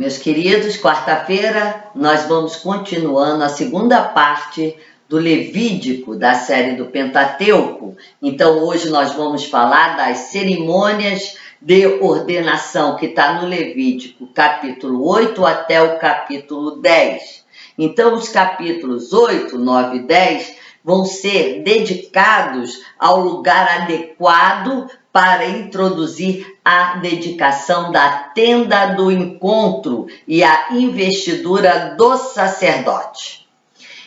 Meus queridos, quarta-feira nós vamos continuando a segunda parte do Levítico, da série do Pentateuco. Então hoje nós vamos falar das cerimônias de ordenação que está no Levítico, capítulo 8 até o capítulo 10. Então os capítulos 8, 9 e 10 vão ser dedicados ao lugar adequado para introduzir a dedicação da tenda do encontro e a investidura do sacerdote.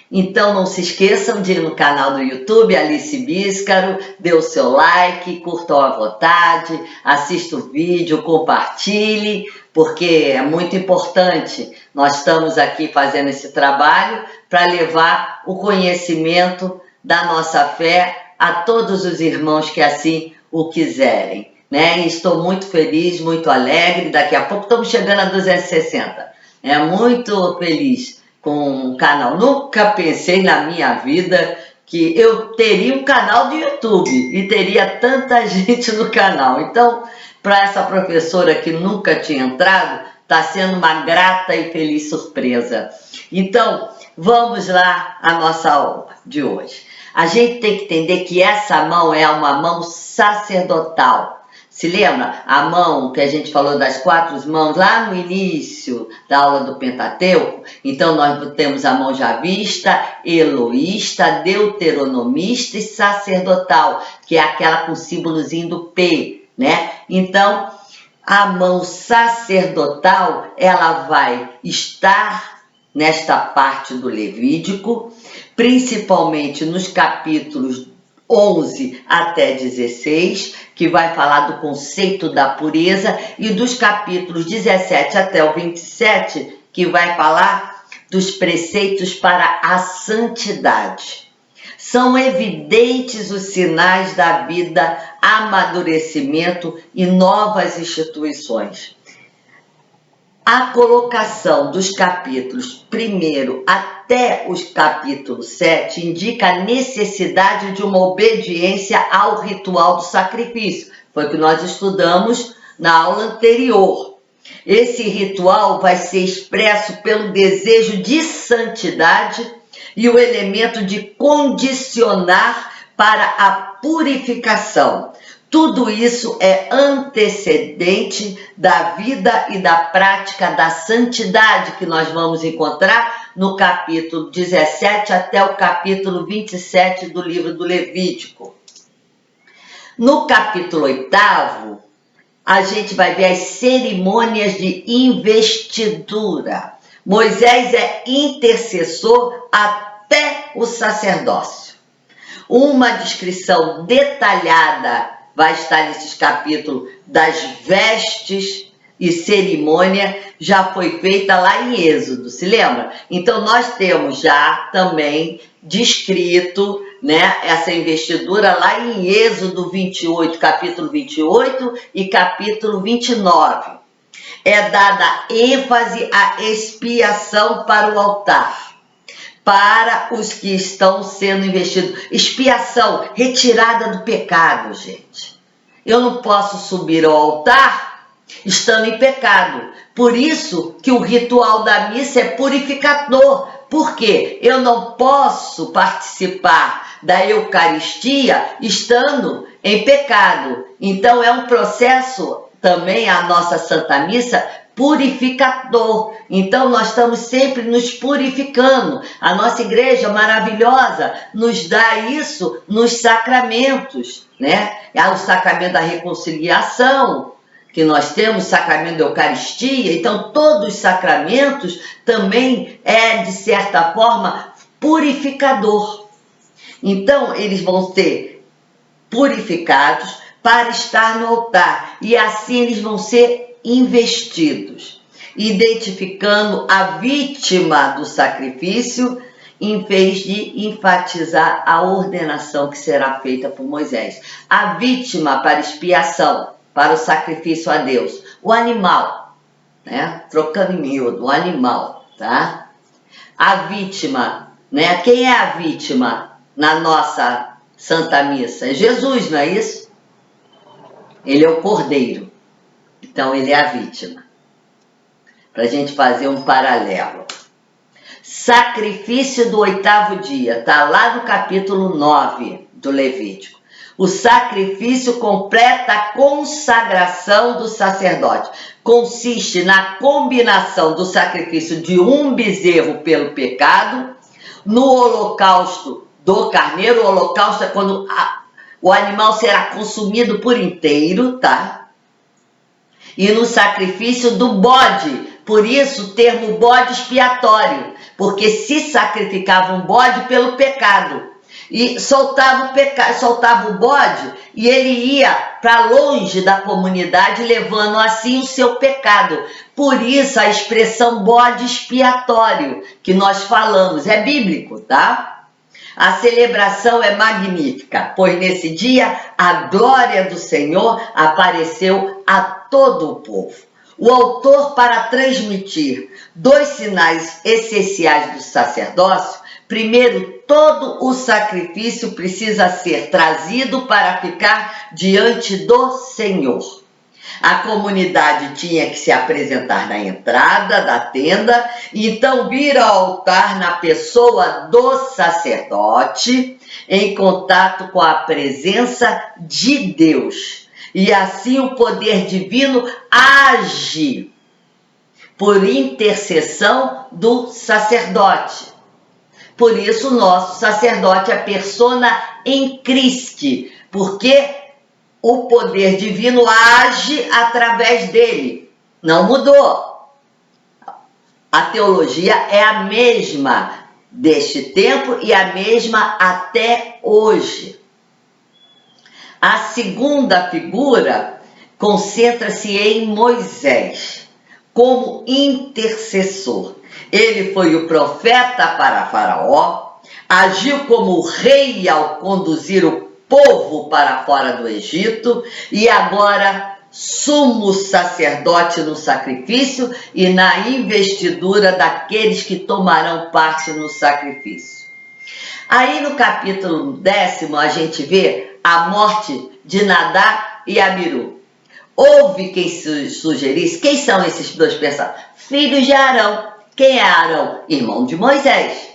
Então não se esqueçam de ir no canal do YouTube, Alice Bíscaro, dê o seu like, curtam à vontade, assista o vídeo, compartilhe, porque é muito importante. Nós estamos aqui fazendo esse trabalho para levar o conhecimento da nossa fé a todos os irmãos que assim o quiserem, né? E estou muito feliz, muito alegre. Daqui a pouco estamos chegando a 260. Muito feliz com o canal. Nunca pensei na minha vida que eu teria um canal de YouTube e teria tanta gente no canal. Então, para essa professora que nunca tinha entrado, está sendo uma grata e feliz surpresa. Então, vamos lá à nossa aula de hoje. A gente tem que entender que essa mão é uma mão sacerdotal. Se lembra a mão que a gente falou das 4 mãos lá no início da aula do Pentateuco? Então nós temos a mão javista, eloísta, deuteronomista e sacerdotal, que é aquela com o símbolozinho do P, né? Então a mão sacerdotal, ela vai estar nesta parte do Levítico, principalmente nos capítulos 11 até 16, que vai falar do conceito da pureza, e dos capítulos 17 até o 27, que vai falar dos preceitos para a santidade. São evidentes os sinais da vida, amadurecimento e novas instituições. A colocação dos capítulos 1 até os capítulos 7 indica a necessidade de uma obediência ao ritual do sacrifício. Foi o que nós estudamos na aula anterior. Esse ritual vai ser expresso pelo desejo de santidade e o elemento de condicionar para a purificação. Tudo isso é antecedente da vida e da prática da santidade que nós vamos encontrar no capítulo 17 até o capítulo 27 do livro do Levítico. No capítulo 8º, a gente vai ver as cerimônias de investidura. Moisés é intercessor até o sacerdócio. Uma descrição detalhada vai estar nesses capítulos das vestes e cerimônia, já foi feita lá em Êxodo, se lembra? Então nós temos já também descrito, né, essa investidura lá em Êxodo 28, capítulo 28 e capítulo 29. É dada ênfase à expiação para o altar, para os que estão sendo investidos. Expiação, retirada do pecado, gente. Eu não posso subir ao altar estando em pecado. Por isso que o ritual da missa é purificador. Por quê? Eu não posso participar da Eucaristia estando em pecado. Então é um processo também, a nossa Santa Missa, purificador. Então nós estamos sempre nos purificando. A nossa igreja maravilhosa nos dá isso nos sacramentos, né? O sacramento da reconciliação, que nós temos, o sacramento da Eucaristia. Então todos os sacramentos também é, de certa forma, purificador. Então eles vão ser purificados para estar no altar, e assim eles vão ser investidos, identificando a vítima do sacrifício, em vez de enfatizar a ordenação que será feita por Moisés. A vítima para expiação, para o sacrifício a Deus, o animal, né? Trocando em miúdo, o animal, tá? A vítima, né? Quem é a vítima na nossa Santa Missa? É Jesus, não é isso? Ele é o cordeiro. Então, ele é a vítima. para a gente fazer um paralelo. Sacrifício do 8º dia, está lá no capítulo 9 do Levítico. O sacrifício completa a consagração do sacerdote. Consiste na combinação do sacrifício de um bezerro pelo pecado, no holocausto do carneiro. O holocausto é quando o animal será consumido por inteiro, tá? E no sacrifício do bode. Por isso o termo bode expiatório, porque se sacrificava um bode pelo pecado. E soltava o bode e ele ia para longe da comunidade, levando assim o seu pecado. Por isso a expressão bode expiatório que nós falamos é bíblico, tá? A celebração é magnífica, pois nesse dia a glória do Senhor apareceu a todo o povo. O autor, para transmitir 2 sinais essenciais do sacerdócio: primeiro, todo o sacrifício precisa ser trazido para ficar diante do Senhor. A comunidade tinha que se apresentar na entrada da tenda, e então vir ao altar na pessoa do sacerdote, em contato com a presença de Deus. E assim o poder divino age por intercessão do sacerdote. Por isso, o nosso sacerdote é persona em Cristo, porque o poder divino age através dele. Não mudou. A teologia é a mesma deste tempo e a mesma até hoje. A segunda figura concentra-se em Moisés como intercessor. Ele foi o profeta para Faraó, agiu como rei ao conduzir o povo para fora do Egito e agora sumo sacerdote no sacrifício e na investidura daqueles que tomarão parte no sacrifício. Aí no capítulo 10 a gente vê a morte de Nadab e Abiú. Houve quem sugerisse, quem são esses 2 personagens? Filhos de Arão. Quem é Arão? Irmão de Moisés,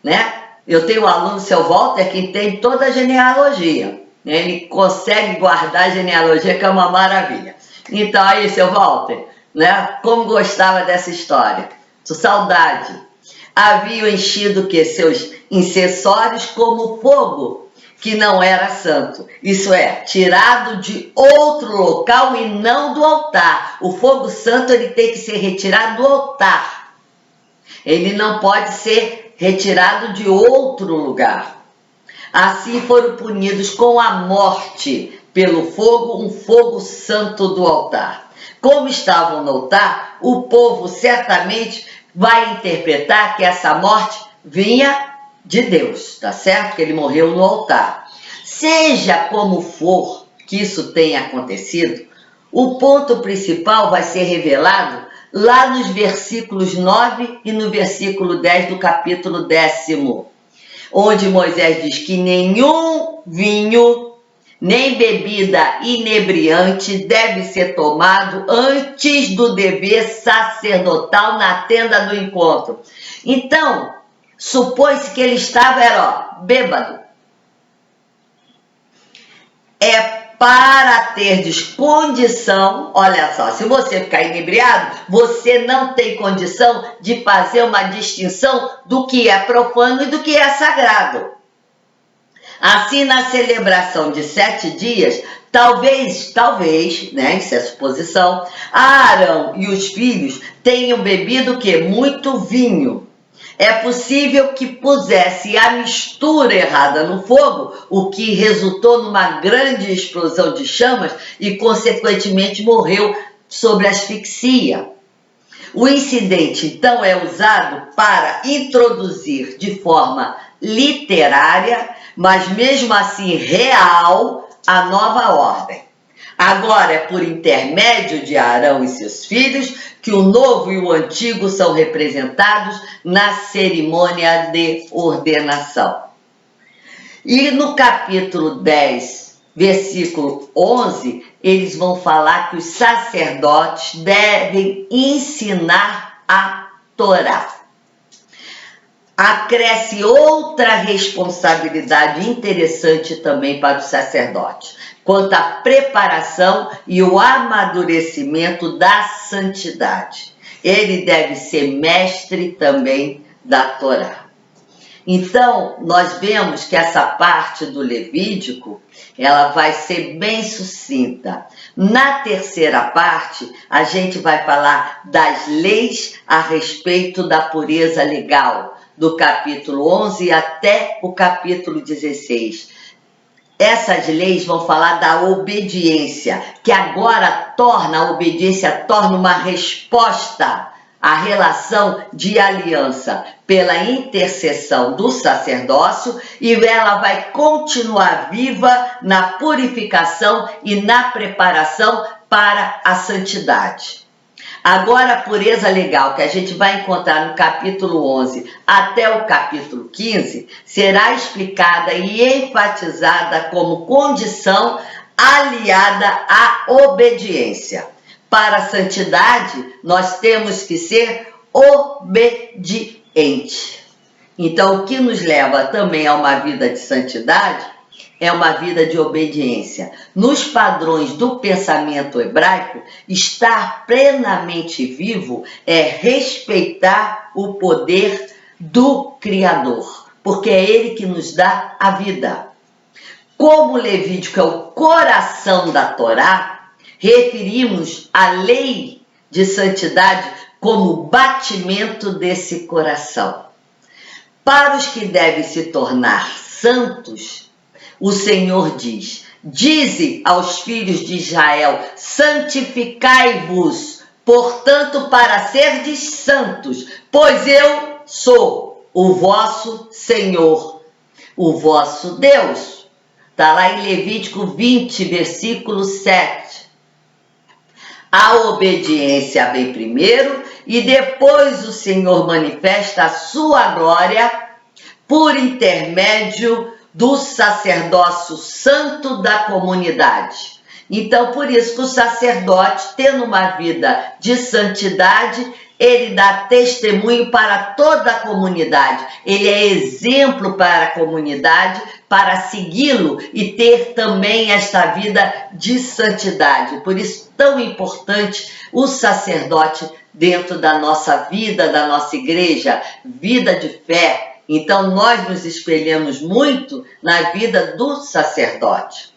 né? Eu tenho um aluno, seu Walter, que tem toda a genealogia. Ele consegue guardar a genealogia, que é uma maravilha. Então, aí, seu Walter, né? Como gostava dessa história. Saudade. Haviam enchido o quê? Seus incensórios como fogo, que não era santo. Isso é, tirado de outro local e não do altar. O fogo santo ele tem que ser retirado do altar. Ele não pode ser retirado de outro lugar. Assim foram punidos com a morte pelo fogo, um fogo santo do altar. Como estavam no altar, o povo certamente vai interpretar que essa morte vinha de Deus, tá certo? Que ele morreu no altar. Seja como for que isso tenha acontecido, o ponto principal vai ser revelado lá nos versículos 9 e no versículo 10 do capítulo 10, onde Moisés diz que nenhum vinho, nem bebida inebriante deve ser tomado antes do dever sacerdotal na tenda do encontro. Então, supõe-se que ele estava, bêbado. Para terdes condição, olha só, se você ficar inebriado, você não tem condição de fazer uma distinção do que é profano e do que é sagrado. Assim, na celebração de 7 dias, talvez, né, isso é suposição, Arão e os filhos tenham bebido o quê? Muito vinho. É possível que pusesse a mistura errada no fogo, o que resultou numa grande explosão de chamas e, consequentemente, morreu sob asfixia. O incidente, então, é usado para introduzir de forma literária, mas mesmo assim real, a nova ordem. Agora é por intermédio de Arão e seus filhos que o novo e o antigo são representados na cerimônia de ordenação. E no capítulo 10, versículo 11, eles vão falar que os sacerdotes devem ensinar a Torá. Acresce outra responsabilidade interessante também para o sacerdote, quanto à preparação e o amadurecimento da santidade. Ele deve ser mestre também da Torá. Então, nós vemos que essa parte do Levítico, ela vai ser bem sucinta. Na terceira parte, a gente vai falar das leis a respeito da pureza legal, do capítulo 11 até o capítulo 16. Essas leis vão falar da obediência, que agora a obediência torna uma resposta à relação de aliança pela intercessão do sacerdócio, e ela vai continuar viva na purificação e na preparação para a santidade. Agora, a pureza legal, que a gente vai encontrar no capítulo 11 até o capítulo 15, será explicada e enfatizada como condição aliada à obediência. Para a santidade, nós temos que ser obediente. Então, o que nos leva também a uma vida de santidade é uma vida de obediência. Nos padrões do pensamento hebraico, estar plenamente vivo é respeitar o poder do Criador, porque é Ele que nos dá a vida. Como o Levítico é o coração da Torá, referimos a lei de santidade como batimento desse coração. Para os que devem se tornar santos, o Senhor diz: dize aos filhos de Israel, santificai-vos, portanto, para serdes santos, pois eu sou o vosso Senhor, o vosso Deus. Está lá em Levítico 20, versículo 7. A obediência vem primeiro e depois o Senhor manifesta a sua glória por intermédio do sacerdócio santo da comunidade. Então, por isso que o sacerdote, tendo uma vida de santidade, ele dá testemunho para toda a comunidade. Ele é exemplo para a comunidade, para segui-lo e ter também esta vida de santidade. Por isso, tão importante o sacerdote dentro da nossa vida, da nossa igreja, vida de fé. Então, nós nos espelhamos muito na vida do sacerdote.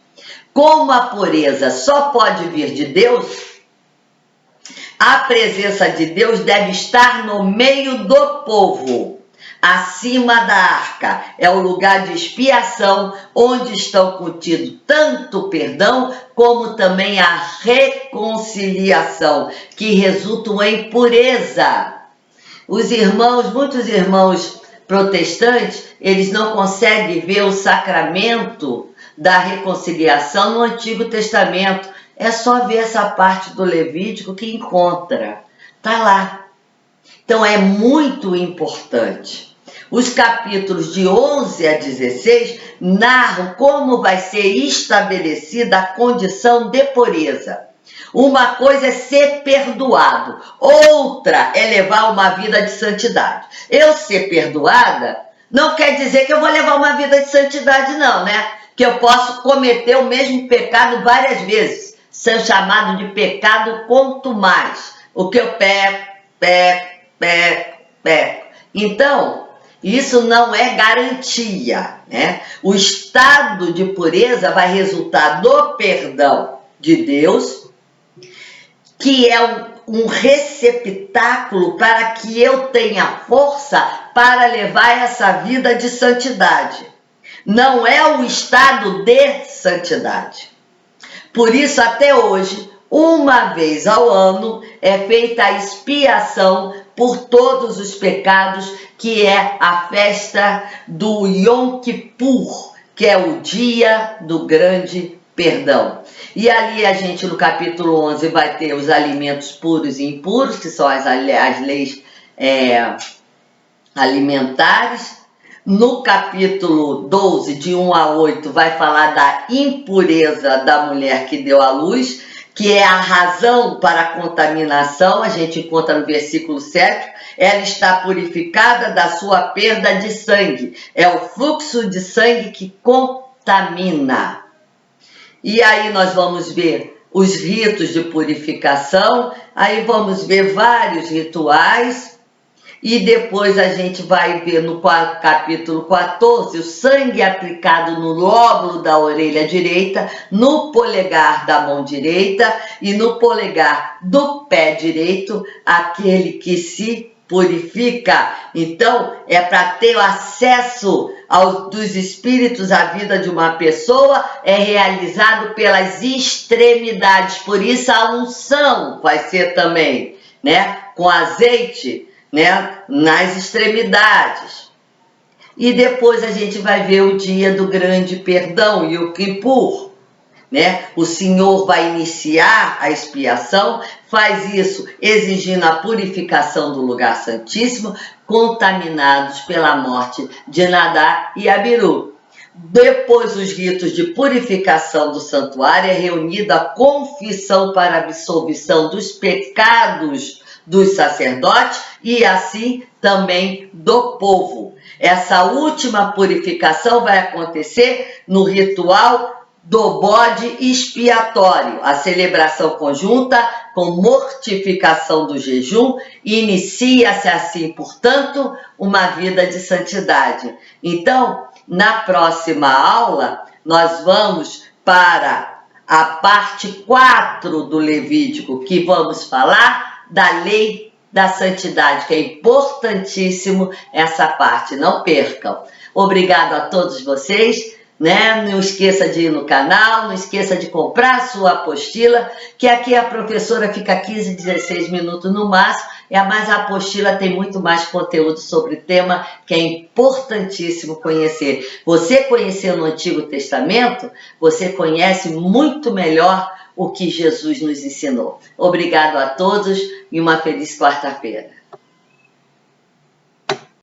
Como a pureza só pode vir de Deus, a presença de Deus deve estar no meio do povo. Acima da arca é o lugar de expiação, onde estão contidos tanto o perdão como também a reconciliação, que resultam em pureza. Muitos irmãos protestantes, eles não conseguem ver o sacramento da reconciliação no Antigo Testamento. É só ver essa parte do Levítico que encontra. Está lá. Então é muito importante. Os capítulos de 11 a 16 narram como vai ser estabelecida a condição de pureza. Uma coisa é ser perdoado, outra é levar uma vida de santidade. Eu ser perdoada não quer dizer que eu vou levar uma vida de santidade, não, né? Que eu posso cometer o mesmo pecado várias vezes, ser chamado de pecado quanto mais. O que eu peco. Então, isso não é garantia, né? O estado de pureza vai resultar do perdão de Deus, que é um receptáculo para que eu tenha força para levar essa vida de santidade. Não é o estado de santidade. Por isso, até hoje, uma vez ao ano, é feita a expiação por todos os pecados, que é a festa do Yom Kippur, que é o dia do grande perdão. E ali a gente, no capítulo 11, vai ter os alimentos puros e impuros, que são as leis alimentares. No capítulo 12, de 1 a 8, vai falar da impureza da mulher que deu à luz, que é a razão para a contaminação, a gente encontra no versículo 7, ela está purificada da sua perda de sangue. É o fluxo de sangue que contamina. E aí nós vamos ver os ritos de purificação, aí vamos ver vários rituais, e depois a gente vai ver no capítulo 14 o sangue aplicado no lóbulo da orelha direita, no polegar da mão direita e no polegar do pé direito, aquele que se purifica. Então, é para ter o acesso dos espíritos à vida de uma pessoa, é realizado pelas extremidades. Por isso a unção vai ser também, né, com azeite, né, nas extremidades. E depois a gente vai ver o dia do grande perdão, Yom Kippur, né? O Senhor vai iniciar a expiação, faz isso exigindo a purificação do lugar santíssimo, contaminados pela morte de Nadab e Abiú. Depois os ritos de purificação do santuário, é reunida a confissão para absolvição dos pecados dos sacerdotes e assim também do povo. Essa última purificação vai acontecer no ritual do bode expiatório, a celebração conjunta com mortificação do jejum, inicia-se assim, portanto, uma vida de santidade. Então, na próxima aula, nós vamos para a parte 4 do Levítico, que vamos falar da lei da santidade, que é importantíssimo essa parte, não percam. Obrigado a todos vocês. Né? Não esqueça de ir no canal, não esqueça de comprar a sua apostila, que aqui a professora fica 15, 16 minutos no máximo, mas a apostila tem muito mais conteúdo sobre o tema, que é importantíssimo conhecer. Você conhecendo o Antigo Testamento, você conhece muito melhor o que Jesus nos ensinou. Obrigado a todos e uma feliz quarta-feira.